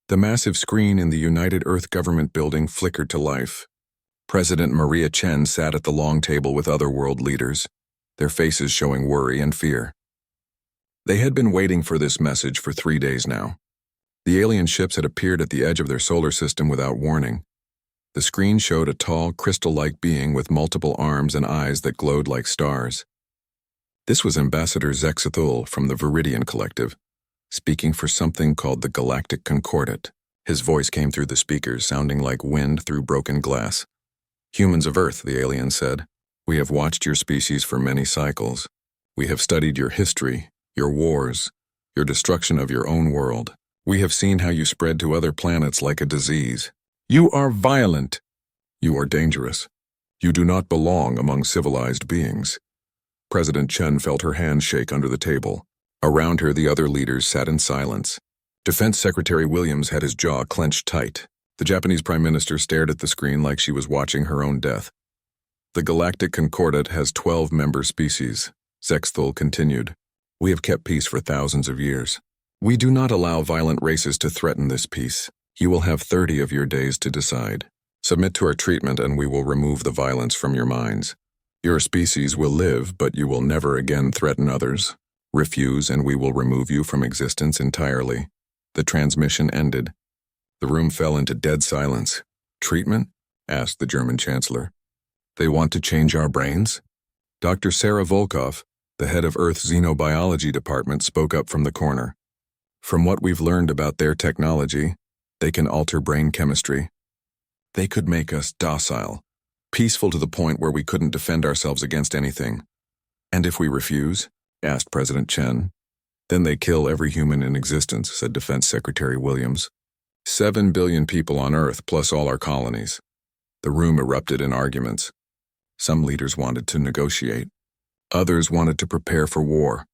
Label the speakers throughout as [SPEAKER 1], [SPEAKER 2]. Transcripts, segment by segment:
[SPEAKER 1] The massive screen in the United Earth Government building flickered to life. President Maria Chen sat at the long table with other world leaders, their faces showing worry and fear. They had been waiting for this message for 3 days now. The alien ships had appeared at the edge of their solar system without warning. The screen showed a tall, crystal-like being with multiple arms and eyes that glowed like stars. This was Ambassador Zexathul from the Viridian Collective, speaking for something called the Galactic Concordat. His voice came through the speakers, sounding like wind through broken glass. "Humans of Earth," the alien said, "we have watched your species for many cycles. We have studied your history, your wars, your destruction of your own world. We have seen how you spread to other planets like a disease. You are violent. You are dangerous. You do not belong among civilized beings." President Chen felt her hand shake under the table. Around her, the other leaders sat in silence. Defense Secretary Williams had his jaw clenched tight. The Japanese Prime Minister stared at the screen like she was watching her own death. "The Galactic Concordat has 12 member species," Zexthul continued. "We have kept peace for thousands of years. We do not allow violent races to threaten this peace. You will have 30 of your days to decide. Submit to our treatment and we will remove the violence from your minds. Your species will live, but you will never again threaten others. Refuse and we will remove you from existence entirely." The transmission ended. The room fell into dead silence. "Treatment?" asked the German Chancellor. "They want to change our brains?" Dr. Sarah Volkov, the head of Earth's Xenobiology Department, spoke up from the corner. "From what we've learned about their technology, they can alter brain chemistry. They could make us docile, peaceful to the point where we couldn't defend ourselves against anything." "And if we refuse?" asked President Chen. "Then they kill every human in existence," said Defense Secretary Williams. 7 billion people on Earth, plus all our colonies." The room erupted in arguments. Some leaders wanted to negotiate. Others wanted to prepare for war.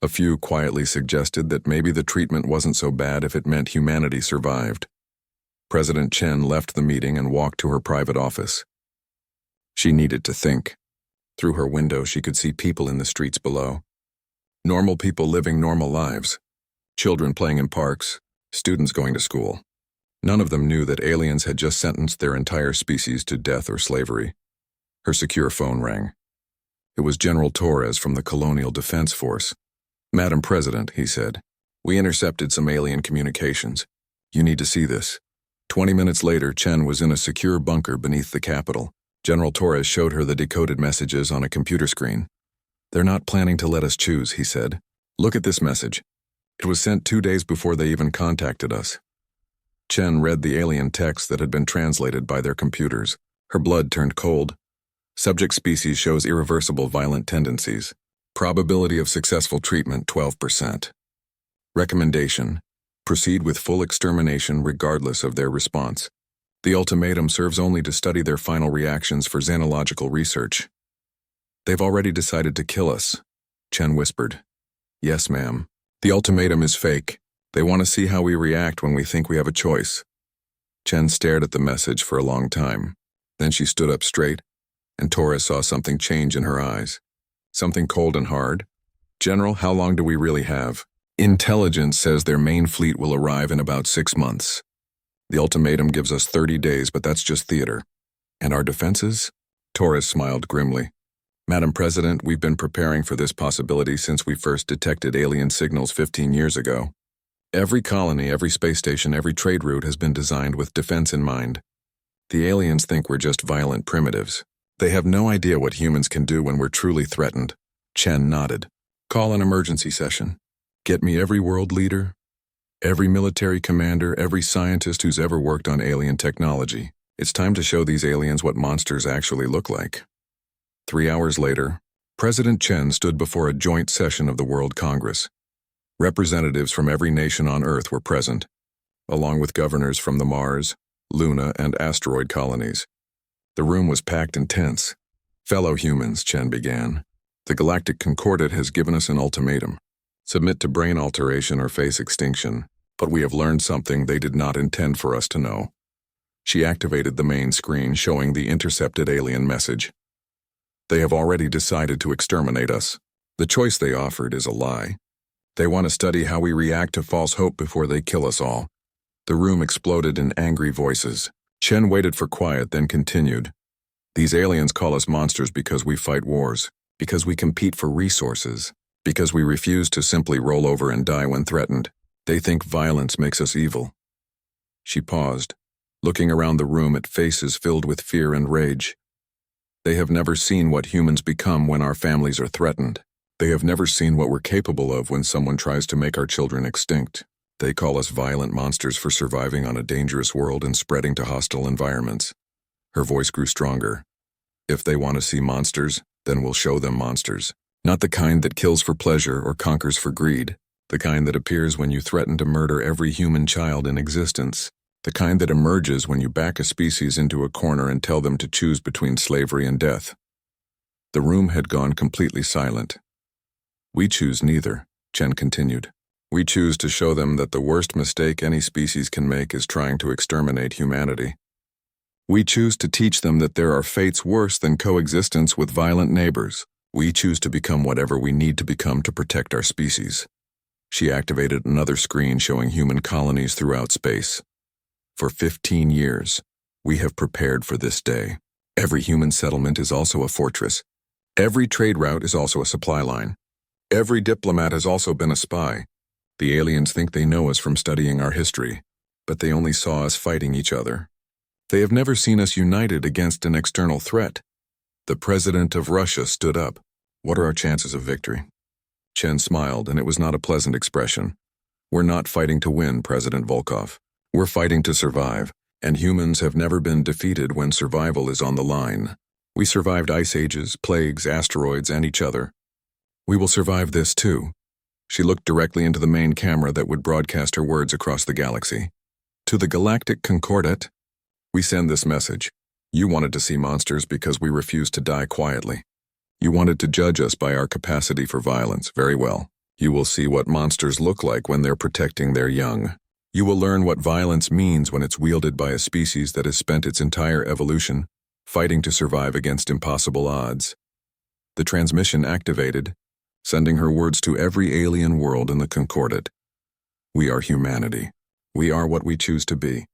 [SPEAKER 1] A few quietly suggested that maybe the treatment wasn't so bad if it meant humanity survived. President Chen left the meeting and walked to her private office. She needed to think. Through her window, she could see people in the streets below. Normal people living normal lives. Children playing in parks, students going to school. None of them knew that aliens had just sentenced their entire species to death or slavery. Her secure phone rang. It was General Torres from the Colonial Defense Force. "Madam President," he said, "we intercepted some alien communications. You need to see this." 20 minutes later, Chen was in a secure bunker beneath the Capitol. General Torres showed her the decoded messages on a computer screen. "They're not planning to let us choose," he said. "Look at this message. It was sent 2 days before they even contacted us." Chen read the alien text that had been translated by their computers. Her blood turned cold. "Subject species shows irreversible violent tendencies. Probability of successful treatment 12%. Recommendation: proceed with full extermination regardless of their response. The ultimatum serves only to study their final reactions for xenological research." "They've already decided to kill us," Chen whispered. "Yes, ma'am. The ultimatum is fake. They want to see how we react when we think we have a choice." Chen stared at the message for a long time. Then she stood up straight, and Torres saw something change in her eyes. Something cold and hard. "General, how long do we really have? Intelligence says their main fleet will arrive in about 6 months. The ultimatum gives us 30 days, but that's just theater. And our defenses?" Torres smiled grimly. "Madam President, we've been preparing for this possibility since we first detected alien signals 15 years ago. Every colony, every space station, every trade route has been designed with defense in mind. The aliens think we're just violent primitives. They have no idea what humans can do when we're truly threatened." Chen nodded. "Call an emergency session. Get me every world leader, every military commander, every scientist who's ever worked on alien technology. It's time to show these aliens what monsters actually look like." 3 hours later, President Chen stood before a joint session of the World Congress. Representatives from every nation on Earth were present, along with governors from the Mars, Luna, and asteroid colonies. The room was packed and tense. "Fellow humans," Chen began, "the Galactic Concordat has given us an ultimatum. Submit to brain alteration or face extinction, but we have learned something they did not intend for us to know." She activated the main screen showing the intercepted alien message. "They have already decided to exterminate us. The choice they offered is a lie. They want to study how we react to false hope before they kill us all. The room exploded in angry voices. Chen waited for quiet, then continued. These aliens call us monsters because we fight wars, because we compete for resources, because we refuse to simply roll over and die when threatened. They think violence makes us evil. She paused, looking around the room at faces filled with fear and rage. They have never seen what humans become when our families are threatened. They have never seen what we're capable of when someone tries to make our children extinct. They call us violent monsters for surviving on a dangerous world and spreading to hostile environments. Her voice grew stronger. If they want to see monsters, then we'll show them monsters. Not the kind that kills for pleasure or conquers for greed. The kind that appears when you threaten to murder every human child in existence. The kind that emerges when you back a species into a corner and tell them to choose between slavery and death. The room had gone completely silent. We choose neither, Chen continued. We choose to show them that the worst mistake any species can make is trying to exterminate humanity. We choose to teach them that there are fates worse than coexistence with violent neighbors. We choose to become whatever we need to become to protect our species. She activated another screen showing human colonies throughout space. For 15 years, we have prepared for this day. Every human settlement is also a fortress. Every trade route is also a supply line. Every diplomat has also been a spy. The aliens think they know us from studying our history, but they only saw us fighting each other. They have never seen us united against an external threat. The president of Russia stood up. What are our chances of victory? Chen smiled, and it was not a pleasant expression. We're not fighting to win, President Volkov. We're fighting to survive, and humans have never been defeated when survival is on the line. We survived ice ages, plagues, asteroids, and each other. We will survive this too. She looked directly into the main camera that would broadcast her words across the galaxy. To the Galactic Concordat, we send this message. You wanted to see monsters because we refused to die quietly. You wanted to judge us by our capacity for violence. Very well. You will see what monsters look like when they're protecting their young. You will learn what violence means when it's wielded by a species that has spent its entire evolution fighting to survive against impossible odds. The transmission activated, sending her words to every alien world in the Concordat. We are humanity. We are what we choose to be,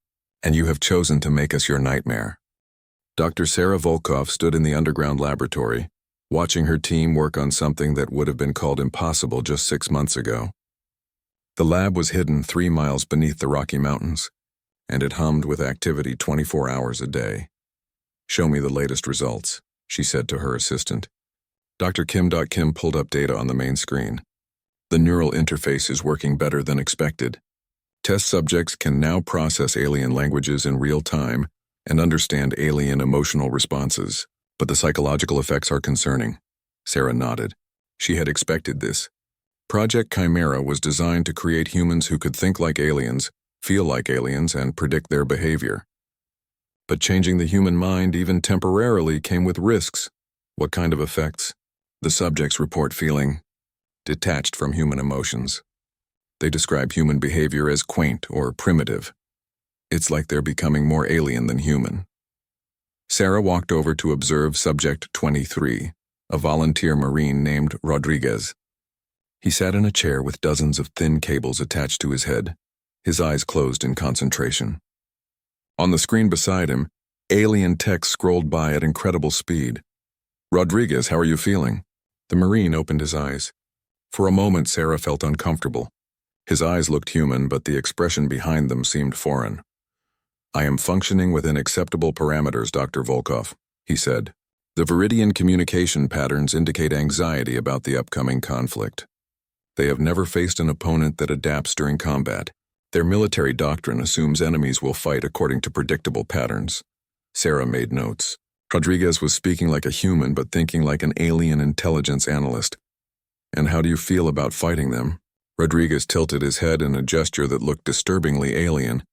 [SPEAKER 1] and you have chosen to make us your nightmare. Dr. Sarah Volkov stood in the underground laboratory, watching her team work on something that would have been called impossible just 6 months ago. The lab was hidden 3 miles beneath the Rocky Mountains, and it hummed with activity 24 hours a day. Show me the latest results, she said to her assistant. Dr. Kim pulled up data on the main screen. The neural interface is working better than expected. Test subjects can now process alien languages in real time and understand alien emotional responses, but the psychological effects are concerning. Sarah nodded. She had expected this. Project Chimera was designed to create humans who could think like aliens, feel like aliens, and predict their behavior. But changing the human mind, even temporarily, came with risks. What kind of effects? The subjects report feeling detached from human emotions. They describe human behavior as quaint or primitive. It's like they're becoming more alien than human. Sarah walked over to observe Subject 23, a volunteer Marine named Rodriguez. He sat in a chair with dozens of thin cables attached to his head, his eyes closed in concentration. On the screen beside him, alien text scrolled by at incredible speed. Rodriguez, how are you feeling? The Marine opened his eyes. For a moment, Sarah felt uncomfortable. His eyes looked human, but the expression behind them seemed foreign. I am functioning within acceptable parameters, Dr. Volkov, he said. The Viridian communication patterns indicate anxiety about the upcoming conflict. They have never faced an opponent that adapts during combat. Their military doctrine assumes enemies will fight according to predictable patterns. Sarah made notes. Rodriguez was speaking like a human but thinking like an alien intelligence analyst. And how do you feel about fighting them? Rodriguez tilted his head in a gesture that looked disturbingly alien.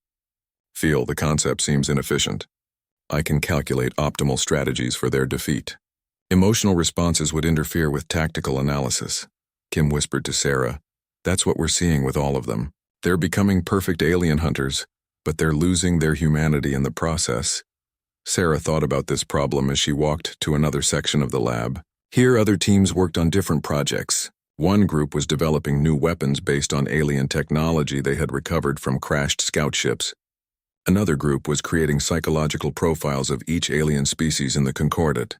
[SPEAKER 1] Feel the concept seems inefficient. I can calculate optimal strategies for their defeat. Emotional responses would interfere with tactical analysis. Kim whispered to Sarah. That's what we're seeing with all of them. They're becoming perfect alien hunters, but they're losing their humanity in the process. Sarah thought about this problem as she walked to another section of the lab. Here, other teams worked on different projects. One group was developing new weapons based on alien technology they had recovered from crashed scout ships. Another group was creating psychological profiles of each alien species in the Concordat.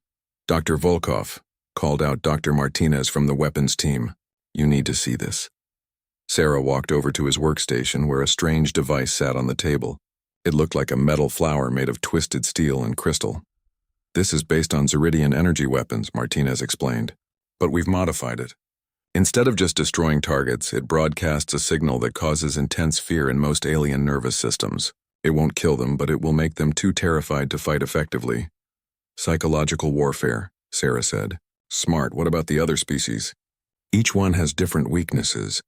[SPEAKER 1] Dr. Volkov called out Dr. Martinez from the weapons team. "You need to see this." Sarah walked over to his workstation where a strange device sat on the table. It looked like a metal flower made of twisted steel and crystal. "This is based on Zeridian energy weapons," Martinez explained. "But we've modified it. Instead of just destroying targets, it broadcasts a signal that causes intense fear in most alien nervous systems. It won't kill them, but it will make them too terrified to fight effectively." "Psychological warfare," Sarah said. "Smart. What about the other species?" "Each one has different weaknesses.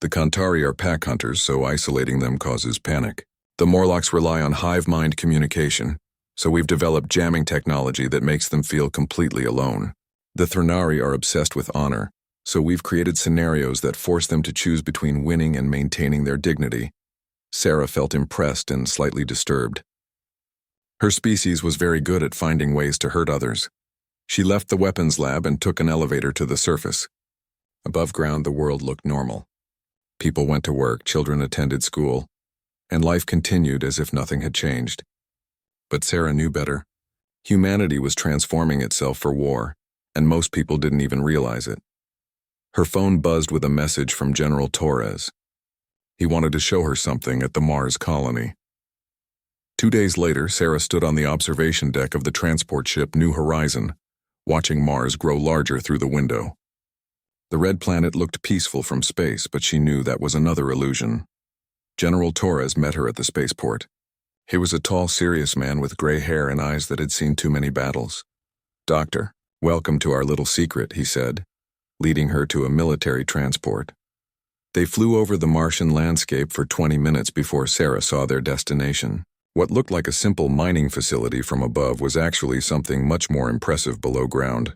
[SPEAKER 1] The Kantari are pack hunters, so isolating them causes panic. The Morlocks rely on hive mind communication, so we've developed jamming technology that makes them feel completely alone. The Thrnari are obsessed with honor, so we've created scenarios that force them to choose between winning and maintaining their dignity." Sarah felt impressed and slightly disturbed. Her species was very good at finding ways to hurt others. She left the weapons lab and took an elevator to the surface. Above ground, the world looked normal. People went to work, children attended school, and life continued as if nothing had changed. But Sarah knew better. Humanity was transforming itself for war, and most people didn't even realize it. Her phone buzzed with a message from General Torres. He wanted to show her something at the Mars colony. 2 days later, Sarah stood on the observation deck of the transport ship New Horizon, watching Mars grow larger through the window. The red planet looked peaceful from space, but she knew that was another illusion. General Torres met her at the spaceport. He was a tall, serious man with gray hair and eyes that had seen too many battles. "Doctor, welcome to our little secret," he said, leading her to a military transport. They flew over the Martian landscape for 20 minutes before Sarah saw their destination. What looked like a simple mining facility from above was actually something much more impressive below ground.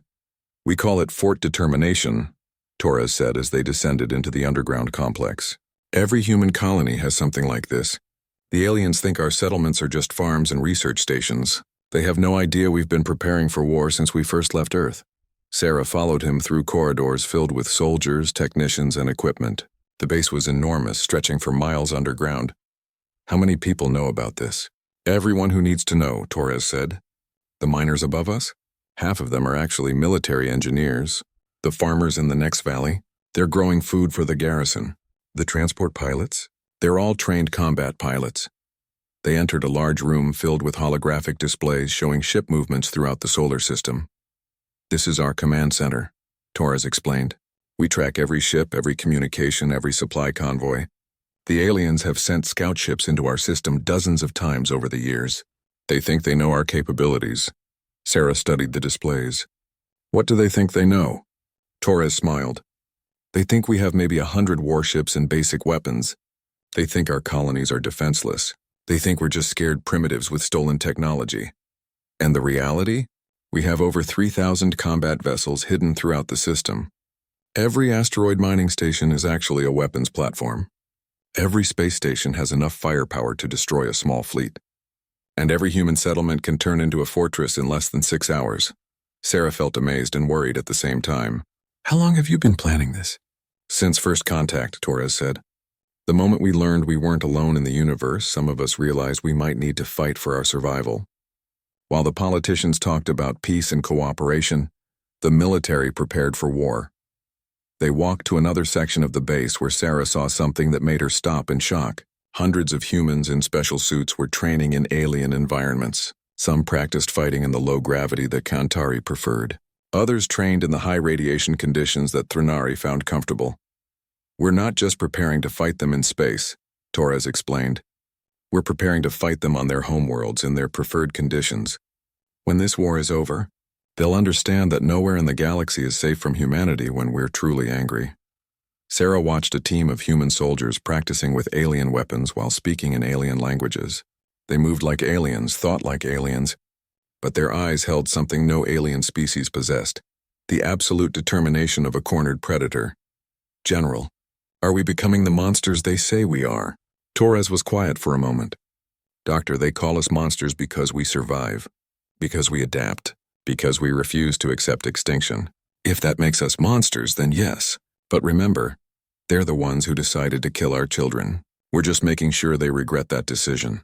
[SPEAKER 1] "We call it Fort Determination," Torres said as they descended into the underground complex. "Every human colony has something like this. The aliens think our settlements are just farms and research stations. They have no idea we've been preparing for war since we first left Earth." Sarah followed him through corridors filled with soldiers, technicians, and equipment. The base was enormous, stretching for miles underground. "How many people know about this?" "Everyone who needs to know," Torres said. "The miners above us? Half of them are actually military engineers. The farmers in the next valley? They're growing food for the garrison. The transport pilots? They're all trained combat pilots." They entered a large room filled with holographic displays showing ship movements throughout the solar system. "This is our command center," Torres explained. "We track every ship, every communication, every supply convoy. The aliens have sent scout ships into our system dozens of times over the years. They think they know our capabilities." Sarah studied the displays. "What do they think they know?" Torres smiled. "They think we have maybe 100 warships and basic weapons. They think our colonies are defenseless. They think we're just scared primitives with stolen technology. And the reality? We have over 3,000 combat vessels hidden throughout the system. Every asteroid mining station is actually a weapons platform. Every space station has enough firepower to destroy a small fleet. And every human settlement can turn into a fortress in less than 6 hours." Sarah felt amazed and worried at the same time. "How long have you been planning this?" "Since first contact," Torres said. "The moment we learned we weren't alone in the universe, some of us realized we might need to fight for our survival. While the politicians talked about peace and cooperation, the military prepared for war." They walked to another section of the base where Sarah saw something that made her stop in shock. Hundreds of humans in special suits were training in alien environments. Some practiced fighting in the low gravity that Kantari preferred. Others trained in the high radiation conditions that Thrnari found comfortable. "We're not just preparing to fight them in space," Torres explained. "We're preparing to fight them on their homeworlds in their preferred conditions. When this war is over, they'll understand that nowhere in the galaxy is safe from humanity when we're truly angry." Sarah watched a team of human soldiers practicing with alien weapons while speaking in alien languages. They moved like aliens, thought like aliens, but their eyes held something no alien species possessed: the absolute determination of a cornered predator. "General, are we becoming the monsters they say we are?" Torres was quiet for a moment. "Doctor, they call us monsters because we survive, because we adapt, because we refuse to accept extinction. If that makes us monsters, then yes, But remember, they're the ones who decided to kill our children. We're just making sure they regret that decision."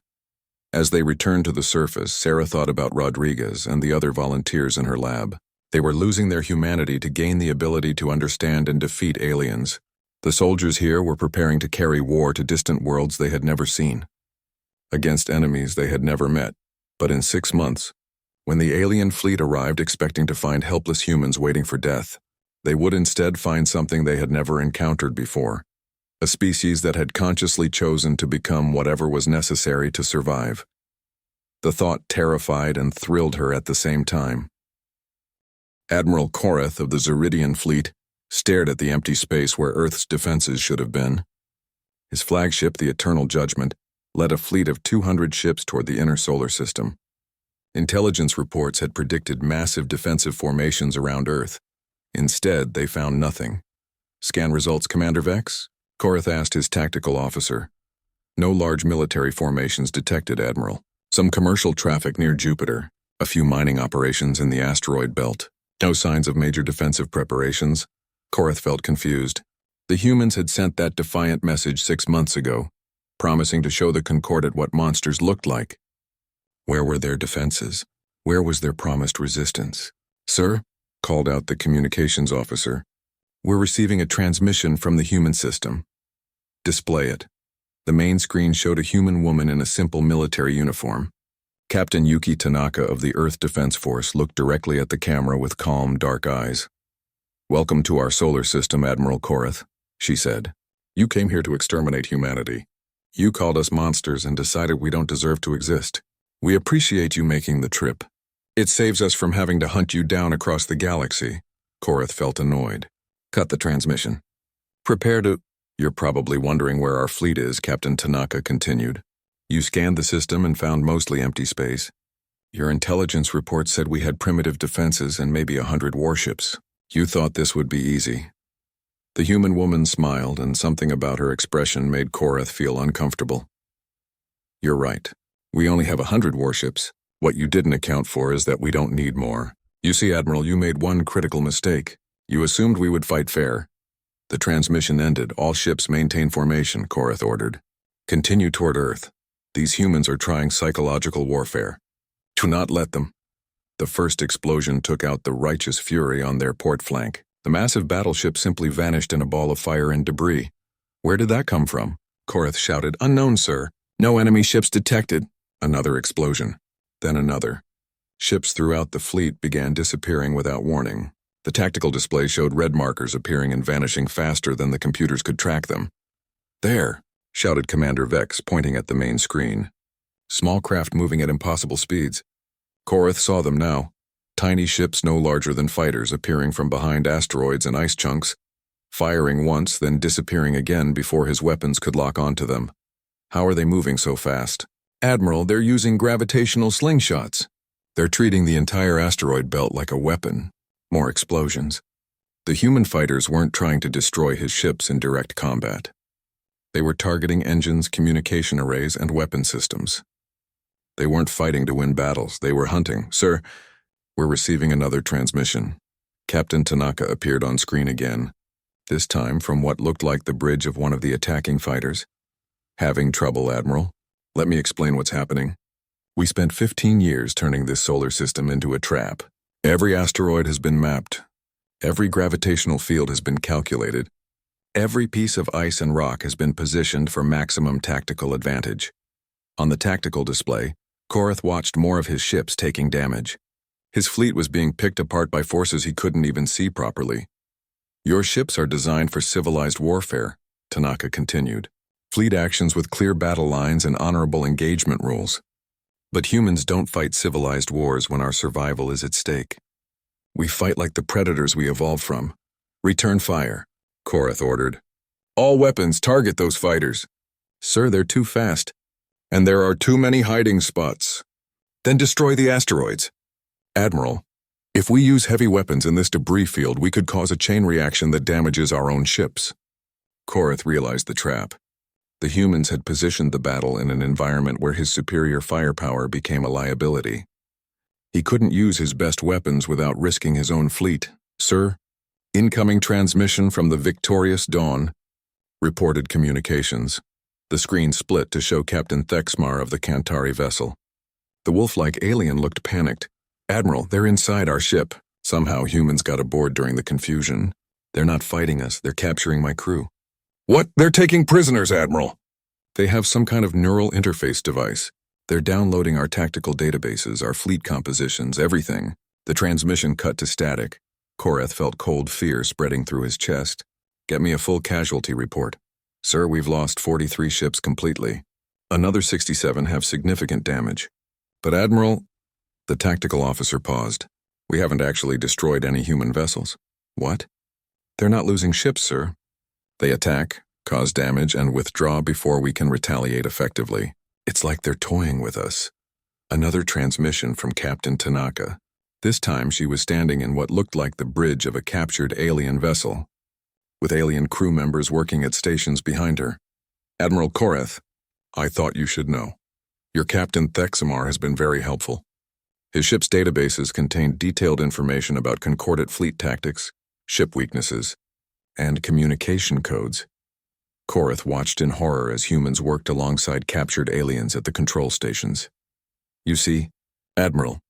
[SPEAKER 1] As they returned to the surface, Sarah thought about Rodriguez and the other volunteers in her lab. They were losing their humanity to gain the ability to understand and defeat aliens. The soldiers here were preparing to carry war to distant worlds they had never seen, against enemies they had never met. But in 6 months, when the alien fleet arrived expecting to find helpless humans waiting for death, they would instead find something they had never encountered before. A species that had consciously chosen to become whatever was necessary to survive. The thought terrified and thrilled her at the same time. Admiral Korath of the Zeridian fleet stared at the empty space where Earth's defenses should have been. His flagship, the Eternal Judgment, led a fleet of 200 ships toward the inner solar system. Intelligence reports had predicted massive defensive formations around Earth. Instead, they found nothing. "Scan results, Commander Vex?" Korath asked his tactical officer. "No large military formations detected, Admiral. Some commercial traffic near Jupiter, a few mining operations in the asteroid belt. No signs of major defensive preparations." Korath felt confused. The humans had sent that defiant message 6 months ago, promising to show the Concordat what monsters looked like. Where were their defenses? Where was their promised resistance? "Sir," called out the communications officer, "we're receiving a transmission from the human system." "Display it." The main screen showed a human woman in a simple military uniform. Captain Yuki Tanaka of the Earth Defense Force looked directly at the camera with calm, dark eyes. "Welcome to our solar system, Admiral Korath," she said. "You came here to exterminate humanity. You called us monsters and decided we don't deserve to exist. We appreciate you making the trip. It saves us from having to hunt you down across the galaxy." Korath felt annoyed. "Cut the transmission. Prepare to—" "You're probably wondering where our fleet is," Captain Tanaka continued. "You scanned the system and found mostly empty space. Your intelligence report said we had primitive defenses and maybe 100 warships. You thought this would be easy." The human woman smiled, and something about her expression made Korath feel uncomfortable. "You're right. We only have 100 warships. What you didn't account for is that we don't need more. You see, Admiral, you made one critical mistake. You assumed we would fight fair." The transmission ended. "All ships maintain formation," Korath ordered. "Continue toward Earth. These humans are trying psychological warfare. Do not let them." The first explosion took out the righteous fury on their port flank. The massive battleship simply vanished in a ball of fire and debris. "Where did that come from?" Korath shouted. "Unknown, sir. No enemy ships detected." Another explosion. Then another. Ships throughout the fleet began disappearing without warning. The tactical display showed red markers appearing and vanishing faster than the computers could track them. "There!" shouted Commander Vex, pointing at the main screen. Small craft moving at impossible speeds. Korath saw them now. Tiny ships no larger than fighters appearing from behind asteroids and ice chunks, firing once, then disappearing again before his weapons could lock onto them. How are they moving so fast? "Admiral, they're using gravitational slingshots. They're treating the entire asteroid belt like a weapon." More explosions. The human fighters weren't trying to destroy his ships in direct combat. They were targeting engines, communication arrays, and weapon systems. They weren't fighting to win battles, they were hunting. "Sir, we're receiving another transmission." Captain Tanaka appeared on screen again, this time from what looked like the bridge of one of the attacking fighters. "Having trouble, Admiral? Let me explain what's happening. We spent 15 years turning this solar system into a trap. Every asteroid has been mapped. Every gravitational field has been calculated. Every piece of ice and rock has been positioned for maximum tactical advantage." On the tactical display, Korath watched more of his ships taking damage. His fleet was being picked apart by forces he couldn't even see properly. "Your ships are designed for civilized warfare," Tanaka continued. "Fleet actions with clear battle lines and honorable engagement rules. But humans don't fight civilized wars when our survival is at stake. We fight like the predators we evolved from. Return fire," Korath ordered. "All weapons target those fighters." "Sir, they're too fast." "And there are too many hiding spots." "Then destroy the asteroids." "Admiral, if we use heavy weapons in this debris field, we could cause a chain reaction that damages our own ships." Korath realized the trap. The humans had positioned the battle in an environment where his superior firepower became a liability. He couldn't use his best weapons without risking his own fleet. "Sir, Incoming transmission from the victorious Dawn, reported communications. The screen split to show Captain Thexmar of the Kantari vessel. The wolf-like alien looked panicked. "Admiral, they're inside our ship. Somehow humans got aboard during the confusion. They're not fighting us, they're capturing my crew." "What? They're taking prisoners, Admiral!" "They have some kind of neural interface device. They're downloading our tactical databases, our fleet compositions, everything." The transmission cut to static. Koreth felt cold fear spreading through his chest. "Get me a full casualty report." "Sir, we've lost 43 ships completely. Another 67 have significant damage." "But Admiral..." The tactical officer paused. "We haven't actually destroyed any human vessels." "What?" "They're not losing ships, sir. They attack, cause damage, and withdraw before we can retaliate effectively. It's like they're toying with us." Another transmission from Captain Tanaka. This time she was standing in what looked like the bridge of a captured alien vessel, with alien crew members working at stations behind her. "Admiral Koreth, I thought you should know. Your Captain Thexamar has been very helpful. His ship's databases contain detailed information about concordant fleet tactics, ship weaknesses, and communication codes." Koreth watched in horror as humans worked alongside captured aliens at the control stations. "You see, Admiral,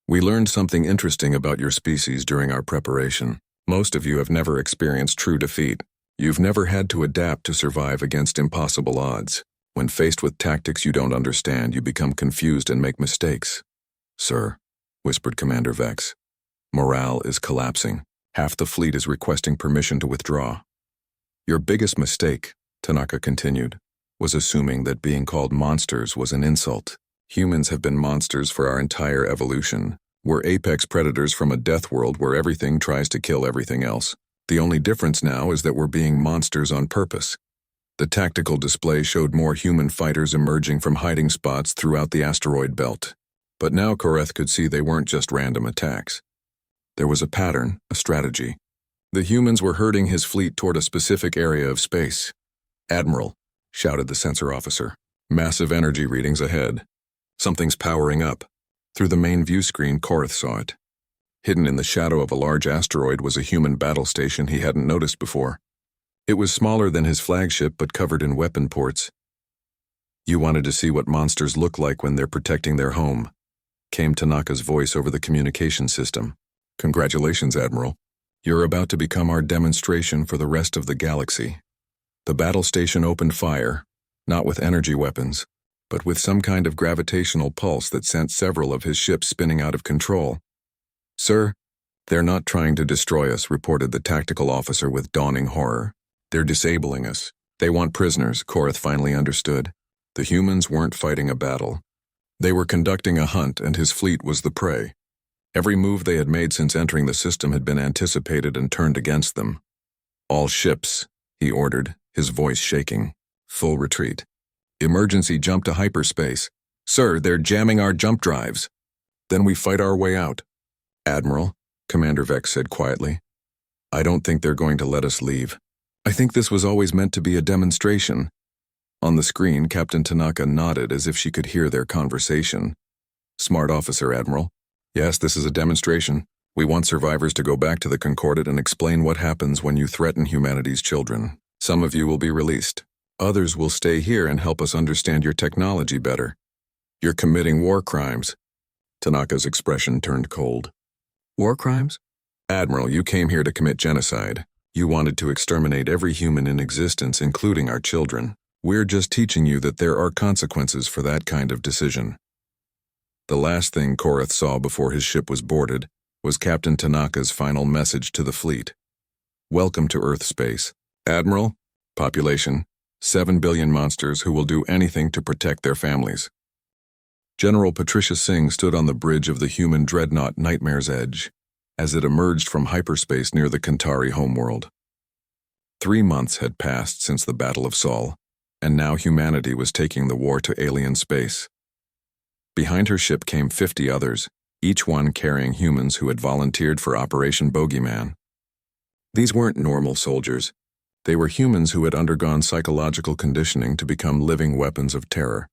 [SPEAKER 1] we learned something interesting about your species during our preparation. Most of you have never experienced true defeat. You've never had to adapt to survive against impossible odds. When faced with tactics you don't understand, you become confused and make mistakes." "Sir," whispered Commander Vex, "morale is collapsing. Half the fleet is requesting permission to withdraw." "Your biggest mistake," Tanaka continued, "was assuming that being called monsters was an insult. Humans have been monsters for our entire evolution. We're apex predators from a death world where everything tries to kill everything else. The only difference now is that we're being monsters on purpose." The tactical display showed more human fighters emerging from hiding spots throughout the asteroid belt. But now Koreth could see they weren't just random attacks. There was a pattern, a strategy. The humans were herding his fleet toward a specific area of space. "Admiral," shouted the sensor officer. "Massive energy readings ahead. Something's powering up." Through the main view screen, Koreth saw it. Hidden in the shadow of a large asteroid was a human battle station he hadn't noticed before. It was smaller than his flagship but covered in weapon ports. "You wanted to see what monsters look like when they're protecting their home," came Tanaka's voice over the communication system. "Congratulations, Admiral. You're about to become our demonstration for the rest of the galaxy." The battle station opened fire, not with energy weapons, but with some kind of gravitational pulse that sent several of his ships spinning out of control. "Sir, they're not trying to destroy us," reported the tactical officer with dawning horror. "They're disabling us. They want prisoners," Koreth finally understood. The humans weren't fighting a battle. They were conducting a hunt, and his fleet was the prey. Every move they had made since entering the system had been anticipated and turned against them. "All ships," he ordered, his voice shaking. "Full retreat. Emergency jump to hyperspace." "Sir, they're jamming our jump drives." "Then we fight our way out." "Admiral," Commander Vex said quietly, "I don't think they're going to let us leave. I think this was always meant to be a demonstration." On the screen, Captain Tanaka nodded as if she could hear their conversation. "Smart officer, Admiral. Yes, this is a demonstration. We want survivors to go back to the Concordat and explain what happens when you threaten humanity's children. Some of you will be released. Others will stay here and help us understand your technology better. You're committing war crimes." Tanaka's expression turned cold. "War crimes?" "Admiral, you came here to commit genocide. You wanted to exterminate every human in existence, including our children. We're just teaching you that there are consequences for that kind of decision." The last thing Koreth saw before his ship was boarded was Captain Tanaka's final message to the fleet. "Welcome to Earth space. Admiral, population, 7 billion monsters who will do anything to protect their families." General Patricia Singh stood on the bridge of the human dreadnought Nightmare's Edge as it emerged from hyperspace near the Kantari homeworld. 3 months had passed since the Battle of Sol, and now humanity was taking the war to alien space. Behind her ship came 50 others, each one carrying humans who had volunteered for Operation Bogeyman. These weren't normal soldiers. They were humans who had undergone psychological conditioning to become living weapons of terror.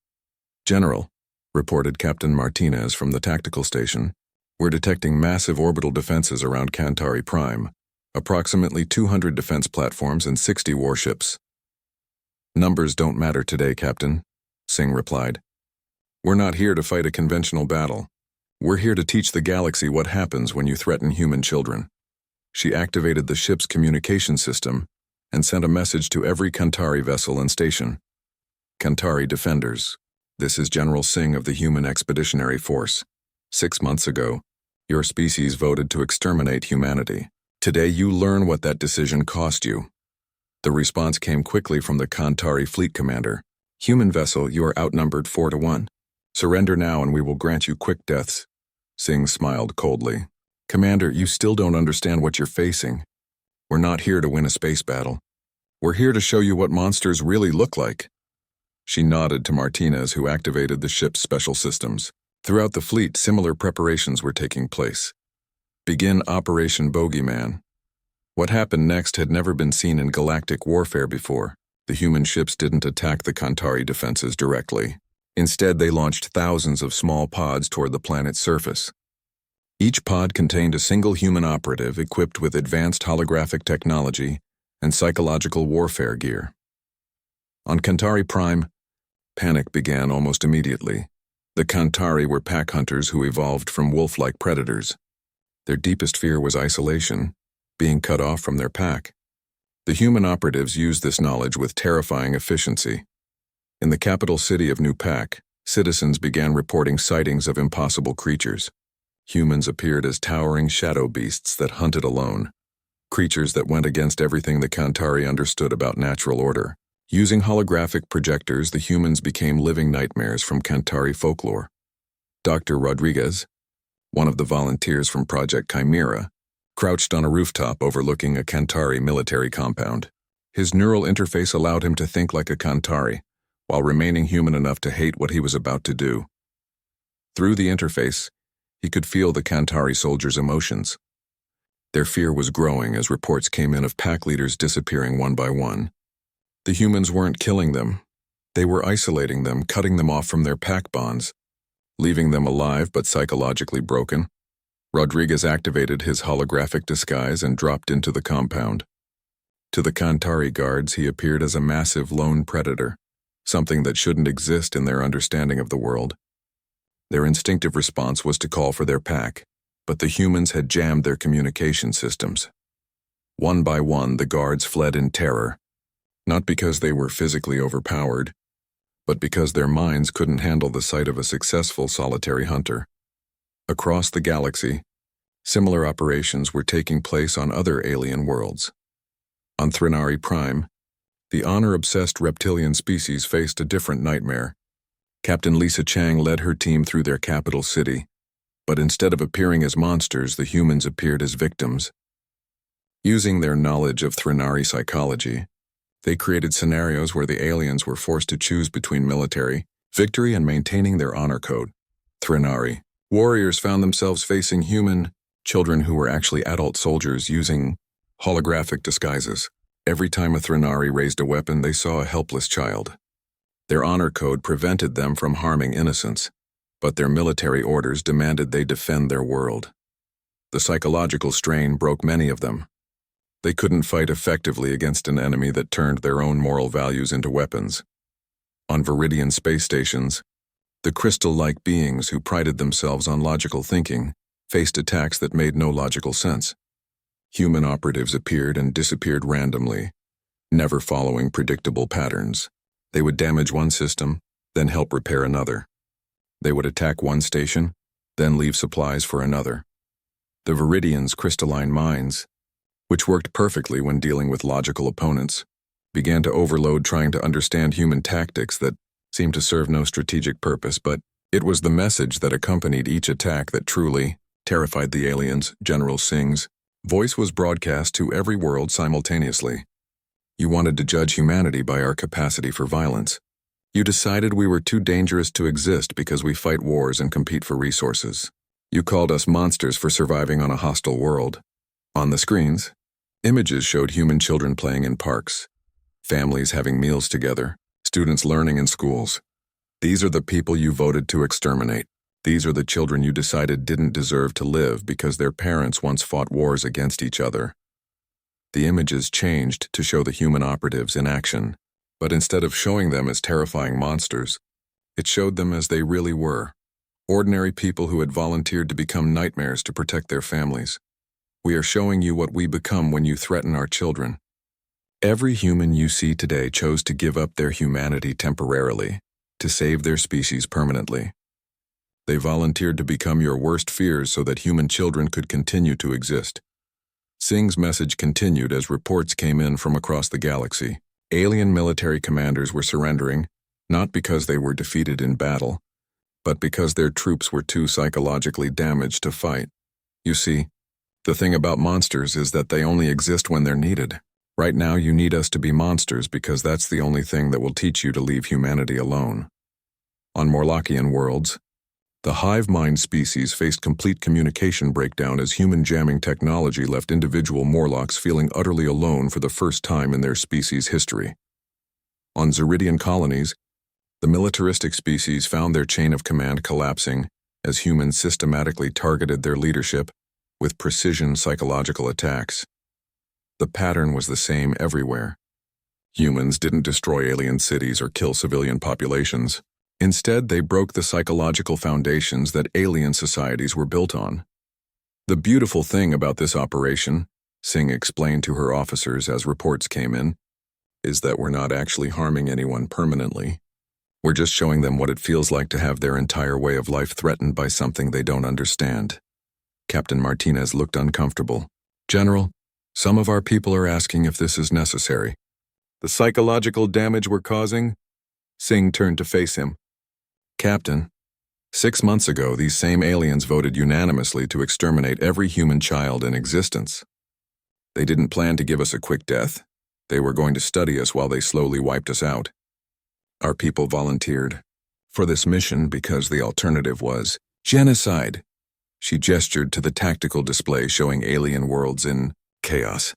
[SPEAKER 1] "General," reported Captain Martinez from the tactical station, "we're detecting massive orbital defenses around Kantari Prime. Approximately 200 defense platforms and 60 warships. Numbers don't matter today, Captain, Singh replied. We're not here to fight a conventional battle. We're here to teach the galaxy what happens when you threaten human children. She activated the ship's communication system and sent a message to every Kantari vessel and station. Kantari defenders, this is General Singh of the Human Expeditionary Force. 6 months ago, your species voted to exterminate humanity. Today you learn what that decision cost you. The response came quickly from the Kantari fleet commander. Human vessel, you are outnumbered 4-1. Surrender now and we will grant you quick deaths. Singh smiled coldly. Commander, you still don't understand what you're facing. We're not here to win a space battle. We're here to show you what monsters really look like. She nodded to Martinez, who activated the ship's special systems. Throughout the fleet, similar preparations were taking place. Begin Operation Bogeyman. What happened next had never been seen in galactic warfare before. The human ships didn't attack the Kantari defenses directly. Instead, they launched thousands of small pods toward the planet's surface. Each pod contained a single human operative equipped with advanced holographic technology and psychological warfare gear. On Kantari Prime, panic began almost immediately. The Kantari were pack hunters who evolved from wolf-like predators. Their deepest fear was isolation, being cut off from their pack. The human operatives used this knowledge with terrifying efficiency. In the capital city of New Pac, citizens began reporting sightings of impossible creatures. Humans appeared as towering shadow beasts that hunted alone, creatures that went against everything the Kantari understood about natural order. Using holographic projectors, the humans became living nightmares from Kantari folklore. Dr. Rodriguez, one of the volunteers from Project Chimera, crouched on a rooftop overlooking a Kantari military compound. His neural interface allowed him to think like a Kantari, while remaining human enough to hate what he was about to do. Through the interface, he could feel the Kantari soldiers' emotions. Their fear was growing as reports came in of pack leaders disappearing one by one. The humans weren't killing them. They were isolating them, cutting them off from their pack bonds, leaving them alive but psychologically broken. Rodriguez activated his holographic disguise and dropped into the compound. To the Kantari guards, he appeared as a massive lone predator, something that shouldn't exist in their understanding of the world. Their instinctive response was to call for their pack, but the humans had jammed their communication systems. One by one, the guards fled in terror, not because they were physically overpowered, but because their minds couldn't handle the sight of a successful solitary hunter. Across the galaxy, similar operations were taking place on other alien worlds. On Thrinari Prime, the honor-obsessed reptilian species faced a different nightmare. Captain Lisa Chang led her team through their capital city, but instead of appearing as monsters, the humans appeared as victims. Using their knowledge of Thrinari psychology, they created scenarios where the aliens were forced to choose between military victory and maintaining their honor code. Thrinari warriors found themselves facing human children who were actually adult soldiers using holographic disguises. Every time a Thrinari raised a weapon, they saw a helpless child. Their honor code prevented them from harming innocents, but their military orders demanded they defend their world. The psychological strain broke many of them. They couldn't fight effectively against an enemy that turned their own moral values into weapons. On Viridian space stations, the crystal-like beings who prided themselves on logical thinking faced attacks that made no logical sense. Human operatives appeared and disappeared randomly, never following predictable patterns. They would damage one system, then help repair another. They would attack one station, then leave supplies for another. The Viridians' crystalline minds, which worked perfectly when dealing with logical opponents, began to overload trying to understand human tactics that seemed to serve no strategic purpose, but it was the message that accompanied each attack that truly terrified the aliens. General Singh's voice was broadcast to every world simultaneously. You wanted to judge humanity by our capacity for violence. You decided we were too dangerous to exist because we fight wars and compete for resources. You called us monsters for surviving on a hostile world. On the screens, images showed human children playing in parks, families having meals together, students learning in schools. These are the people you voted to exterminate. These are the children you decided didn't deserve to live because their parents once fought wars against each other. The images changed to show the human operatives in action, but instead of showing them as terrifying monsters, it showed them as they really were, ordinary people who had volunteered to become nightmares to protect their families. We are showing you what we become when you threaten our children. Every human you see today chose to give up their humanity temporarily, to save their species permanently. They volunteered to become your worst fears so that human children could continue to exist. Singh's message continued as reports came in from across the galaxy. Alien military commanders were surrendering, not because they were defeated in battle, but because their troops were too psychologically damaged to fight. You see, the thing about monsters is that they only exist when they're needed. Right now you need us to be monsters because that's the only thing that will teach you to leave humanity alone. On Morlockian worlds, the hive mind species faced complete communication breakdown as human jamming technology left individual Morlocks feeling utterly alone for the first time in their species' history. On Zeridian colonies, the militaristic species found their chain of command collapsing as humans systematically targeted their leadership with precision psychological attacks. The pattern was the same everywhere. Humans didn't destroy alien cities or kill civilian populations. Instead, they broke the psychological foundations that alien societies were built on. The beautiful thing about this operation, Singh explained to her officers as reports came in, is that we're not actually harming anyone permanently. We're just showing them what it feels like to have their entire way of life threatened by something they don't understand. Captain Martinez looked uncomfortable. General, some of our people are asking if this is necessary. The psychological damage we're causing? Singh turned to face him. Captain, 6 months ago, these same aliens voted unanimously to exterminate every human child in existence. They didn't plan to give us a quick death. They were going to study us while they slowly wiped us out. Our people volunteered for this mission because the alternative was genocide. She gestured to the tactical display showing alien worlds in chaos.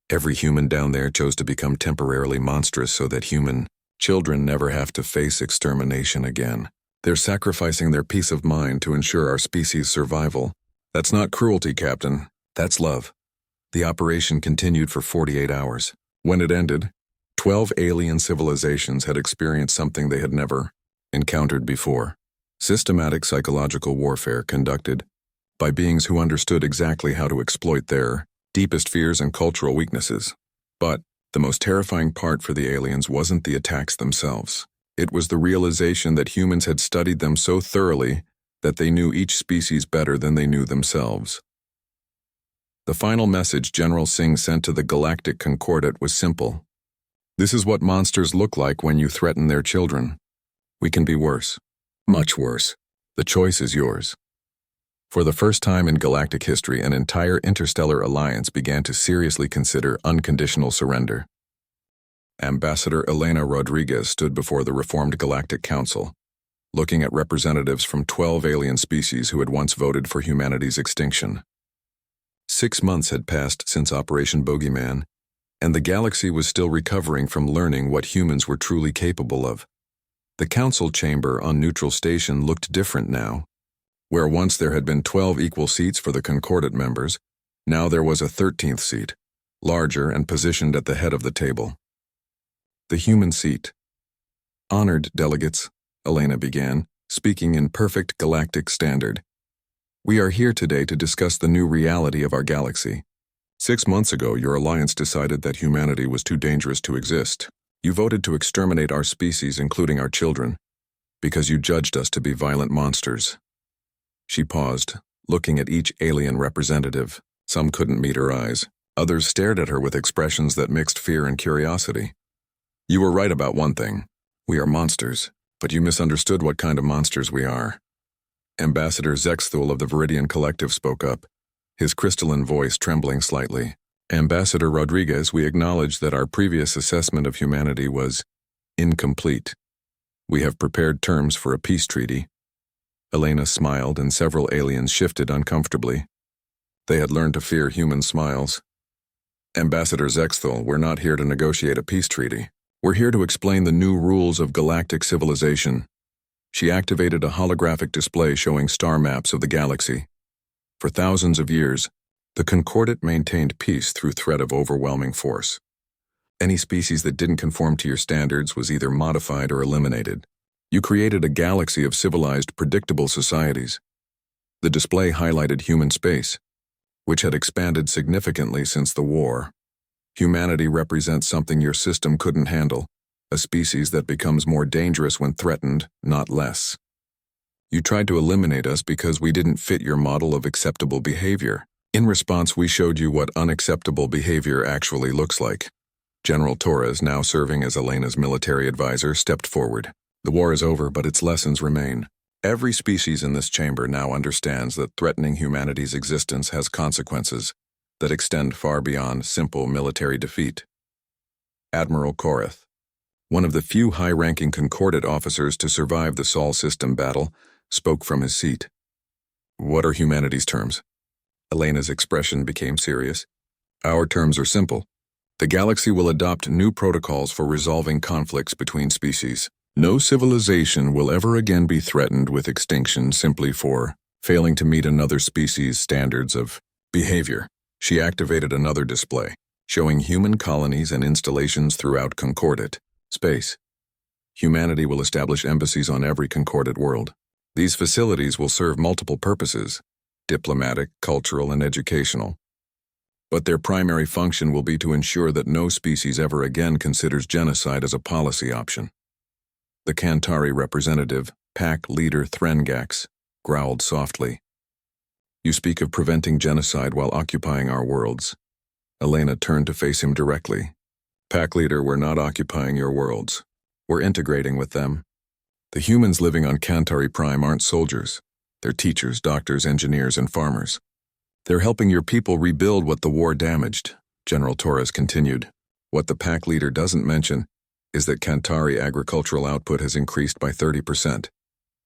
[SPEAKER 1] Every human down there chose to become temporarily monstrous so that human children never have to face extermination again. They're sacrificing their peace of mind to ensure our species' survival. That's not cruelty, Captain. That's love. The operation continued for 48 hours. When it ended, 12 alien civilizations had experienced something they had never encountered before. Systematic psychological warfare conducted by beings who understood exactly how to exploit their deepest fears and cultural weaknesses. But the most terrifying part for the aliens wasn't the attacks themselves. It was the realization that humans had studied them so thoroughly that they knew each species better than they knew themselves. The final message General Singh sent to the Galactic Concordat was simple. This is what monsters look like when you threaten their children. We can be worse. Much worse. The choice is yours. For the first time in galactic history, an entire interstellar alliance began to seriously consider unconditional surrender. Ambassador Elena Rodriguez stood before the Reformed Galactic Council, looking at representatives from 12 alien species who had once voted for humanity's extinction. 6 months had passed since Operation Bogeyman, and the galaxy was still recovering from learning what humans were truly capable of. The council chamber on Neutral Station looked different now. Where once there had been 12 equal seats for the Concordat members, now there was a 13th seat, larger and positioned at the head of the table. The human seat. Honored delegates, Elena began, speaking in perfect galactic standard. We are here today to discuss the new reality of our galaxy. 6 months ago, your alliance decided that humanity was too dangerous to exist. You voted to exterminate our species, including our children, because you judged us to be violent monsters. She paused, looking at each alien representative. Some couldn't meet her eyes. Others stared at her with expressions that mixed fear and curiosity. You were right about one thing. We are monsters, but you misunderstood what kind of monsters we are. Ambassador Zexthul of the Viridian Collective spoke up, his crystalline voice trembling slightly. Ambassador Rodriguez, we acknowledge that our previous assessment of humanity was incomplete. We have prepared terms for a peace treaty. Elena smiled and several aliens shifted uncomfortably. They had learned to fear human smiles. Ambassador Zexthul, we're not here to negotiate a peace treaty. We're here to explain the new rules of galactic civilization. She activated a holographic display showing star maps of the galaxy. For thousands of years, The Concordat maintained peace through threat of overwhelming force. Any species that didn't conform to your standards was either modified or eliminated. You created a galaxy of civilized, predictable societies. The display highlighted human space, which had expanded significantly since the war. Humanity represents something your system couldn't handle, a species that becomes more dangerous when threatened, not less. You tried to eliminate us because we didn't fit your model of acceptable behavior. In response, we showed you what unacceptable behavior actually looks like. General Torres, now serving as Elena's military advisor, stepped forward. The war is over, but its lessons remain. Every species in this chamber now understands that threatening humanity's existence has consequences that extend far beyond simple military defeat. Admiral Korath, one of the few high-ranking Concordat officers to survive the Sol system battle, spoke from his seat. What are humanity's terms? Elena's expression became serious. Our terms are simple. The galaxy will adopt new protocols for resolving conflicts between species. No civilization will ever again be threatened with extinction simply for failing to meet another species' standards of behavior. She activated another display, showing human colonies and installations throughout Concordat space. Humanity will establish embassies on every Concordat world. These facilities will serve multiple purposes: diplomatic, cultural, and educational. But their primary function will be to ensure that no species ever again considers genocide as a policy option. The Kantari representative, pack leader Threngax, growled softly. You speak of preventing genocide while occupying our worlds. Elena turned to face him directly. Pack leader, we're not occupying your worlds. We're integrating with them. The humans living on Kantari Prime aren't soldiers. They're teachers, doctors, engineers, and farmers. They're helping your people rebuild what the war damaged, General Torres continued. What the pack leader doesn't mention is that Kantari agricultural output has increased by 30%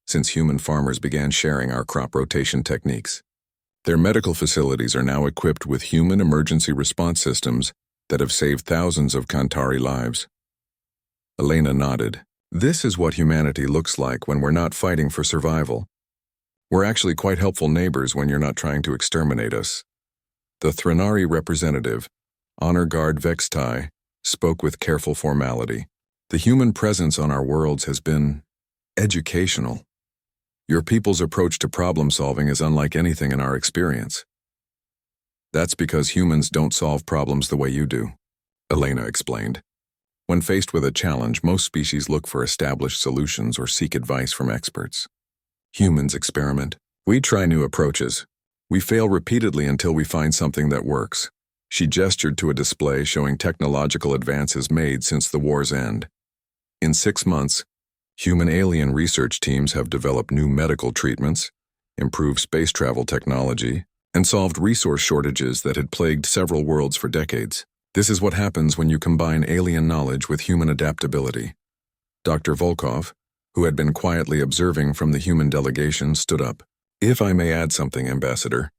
[SPEAKER 1] since human farmers began sharing our crop rotation techniques. Their medical facilities are now equipped with human emergency response systems that have saved thousands of Kantari lives. Elena nodded. This is what humanity looks like when we're not fighting for survival. We're actually quite helpful neighbors when you're not trying to exterminate us. The Threnari representative, Honor Guard Vextai, spoke with careful formality. The human presence on our worlds has been educational. Your people's approach to problem-solving is unlike anything in our experience. That's because humans don't solve problems the way you do, Elena explained. When faced with a challenge, most species look for established solutions or seek advice from experts. Humans experiment. We try new approaches. We fail repeatedly until we find something that works. She gestured to a display showing technological advances made since the war's end. In 6 months, human-alien research teams have developed new medical treatments, improved space travel technology, and solved resource shortages that had plagued several worlds for decades. This is what happens when you combine alien knowledge with human adaptability. Dr. Volkov, who had been quietly observing from the human delegation, stood up. If I may add something, Ambassador,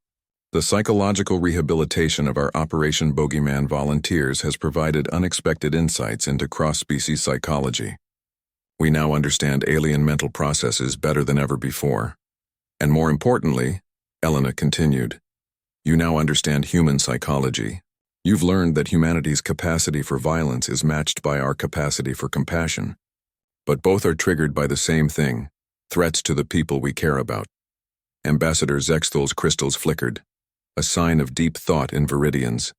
[SPEAKER 1] the psychological rehabilitation of our Operation Bogeyman volunteers has provided unexpected insights into cross-species psychology. We now understand alien mental processes better than ever before. And more importantly, Elena continued, you now understand human psychology. You've learned that humanity's capacity for violence is matched by our capacity for compassion. But both are triggered by the same thing, threats to the people we care about. Ambassador Zexthal's crystals flickered, a sign of deep thought in Viridians.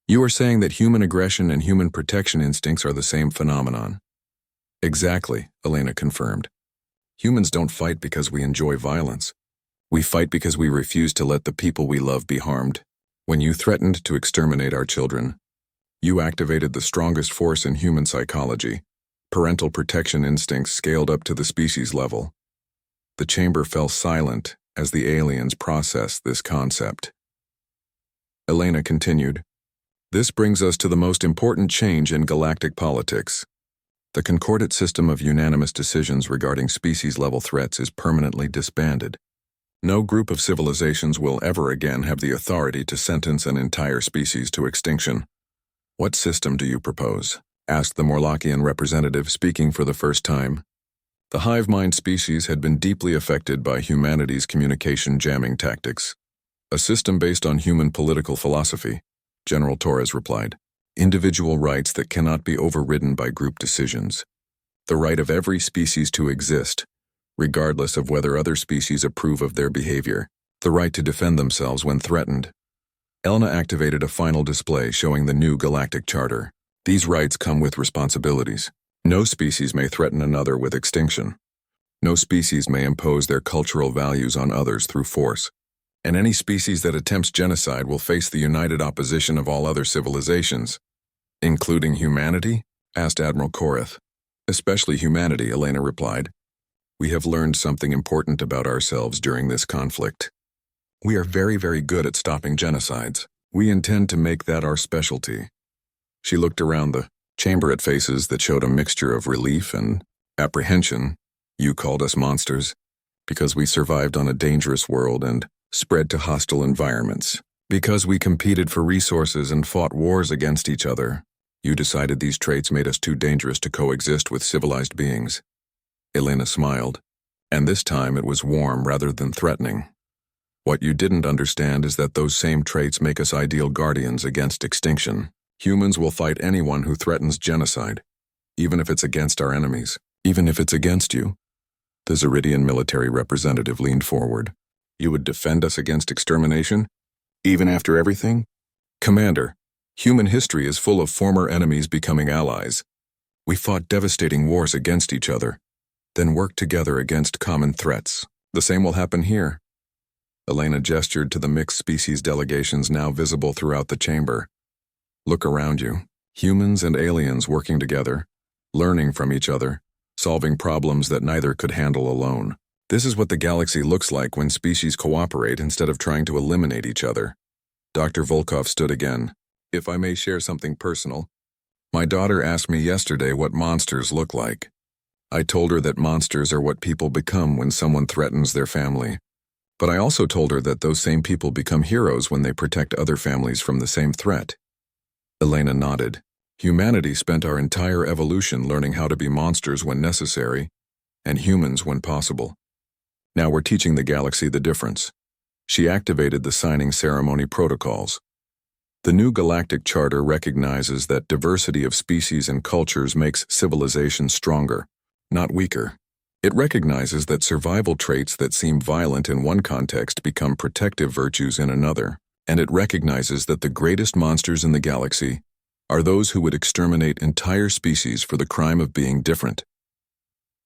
[SPEAKER 1] You are saying that human aggression and human protection instincts are the same phenomenon. Exactly, Elena confirmed. Humans don't fight because we enjoy violence. We fight because we refuse to let the people we love be harmed. When you threatened to exterminate our children, you activated the strongest force in human psychology. Parental protection instincts scaled up to the species level. The chamber fell silent as the aliens processed this concept. Elena continued, this brings us to the most important change in galactic politics. The Concordat system of unanimous decisions regarding species-level threats is permanently disbanded. No group of civilizations will ever again have the authority to sentence an entire species to extinction. What system do you propose? Asked the Morlockian representative, speaking for the first time. The hive mind species had been deeply affected by humanity's communication jamming tactics. A system based on human political philosophy, General Torres replied. Individual rights that cannot be overridden by group decisions. The right of every species to exist, regardless of whether other species approve of their behavior. The right to defend themselves when threatened. Elena activated a final display showing the new Galactic Charter. These rights come with responsibilities. No species may threaten another with extinction. No species may impose their cultural values on others through force. And any species that attempts genocide will face the united opposition of all other civilizations. Including humanity? Asked Admiral Korath. Especially humanity, Elena replied. We have learned something important about ourselves during this conflict. We are very, very good at stopping genocides. We intend to make that our specialty. She looked around the chamber at faces that showed a mixture of relief and apprehension. You called us monsters because we survived on a dangerous world and spread to hostile environments. Because we competed for resources and fought wars against each other. You decided these traits made us too dangerous to coexist with civilized beings. Elena smiled, and this time it was warm rather than threatening. What you didn't understand is that those same traits make us ideal guardians against extinction. Humans will fight anyone who threatens genocide, even if it's against our enemies, even if it's against you. The Zeridian military representative leaned forward. You would defend us against extermination, even after everything? Commander, human history is full of former enemies becoming allies. We fought devastating wars against each other, then worked together against common threats. The same will happen here. Elena gestured to the mixed species delegations now visible throughout the chamber. Look around you. Humans and aliens working together, learning from each other, solving problems that neither could handle alone. This is what the galaxy looks like when species cooperate instead of trying to eliminate each other. Dr. Volkov stood again. If I may share something personal, my daughter asked me yesterday what monsters look like. I told her that monsters are what people become when someone threatens their family. But I also told her that those same people become heroes when they protect other families from the same threat. Elena nodded. Humanity spent our entire evolution learning how to be monsters when necessary, and humans when possible. Now we're teaching the galaxy the difference. She activated the signing ceremony protocols. The new Galactic Charter recognizes that diversity of species and cultures makes civilization stronger, not weaker. It recognizes that survival traits that seem violent in one context become protective virtues in another, and it recognizes that the greatest monsters in the galaxy are those who would exterminate entire species for the crime of being different.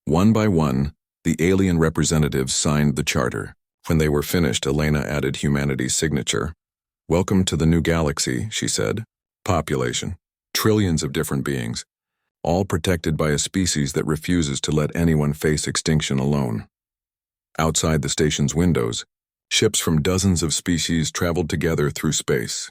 [SPEAKER 1] One by one, the alien representatives signed the charter. When they were finished, Elena added humanity's signature. Welcome to the new galaxy, she said. Population. Trillions of different beings. All protected by a species that refuses to let anyone face extinction alone. Outside the station's windows, ships from dozens of species traveled together through space.